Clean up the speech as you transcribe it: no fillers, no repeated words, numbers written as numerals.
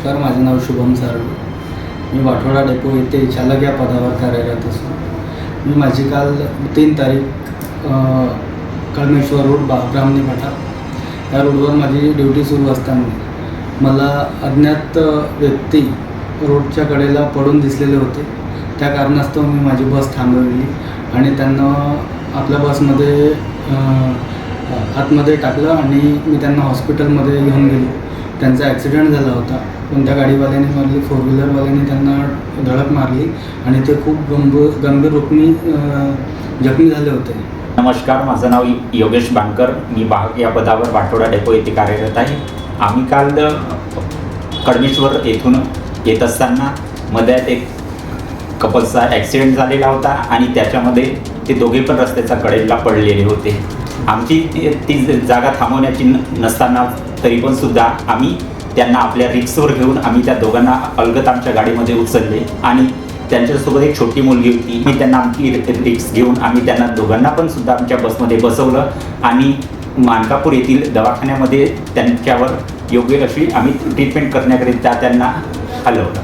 नमस्कार, माझे नाव शुभम सारवे. मी वाठोडा डेपो येथे चालक या पदावर कार्यरत असून मी माझी काल 3 तारीख कळमेश्वर रोड ब्राह्मणी फाटा या रोडवर माझी ड्युटी सुरू असताना मला अज्ञात व्यक्ती रोडच्या कडेला पडून दिसलेले होते. त्या कारणास्तव मी माझी बस थांबवली आणि त्यांना आपल्या बसमध्ये आतमध्ये टाकलं आणि मी त्यांना हॉस्पिटलमध्ये घेऊन गेलो. त्यांचा ॲक्सिडेंट झाला होता, पण त्या गाडीवाल्याने मारली, 4 व्हीलरवाल्याने त्यांना धडक मारली आणि ते खूप गंभीर रूपाने जखमी झाले होते. नमस्कार, माझं नाव योगेश बांकर. मी वाहक या पदावर वाठोडा डेपो येथे कार्यरत आहे. आम्ही काल कळमेश्वर येथून येत असताना मध्यात एक कपलचा ॲक्सिडेंट झालेला होता आणि त्याच्यामध्ये ते दोघे पण रस्त्याच्या कडेला पडलेले होते. आमची ती जागा थांबवण्याची नसताना तरी पण सुद्धा आम्ही त्यांना आपल्या रिक्सवर घेऊन आम्ही त्या दोघांना अलगद आमच्या गाडीमध्ये उचलले आणि त्यांच्यासोबत एक छोटी मुलगी होती. मी त्यांना आमची रिक्स घेऊन आम्ही त्यांना दोघांना पण सुद्धा आमच्या बसमध्ये बसवलं आणि मानकापूर येथील दवाखान्यामध्ये त्यांच्यावर योग्य अशी आम्ही ट्रीटमेंट करण्याकरिता त्यांना हलवलं.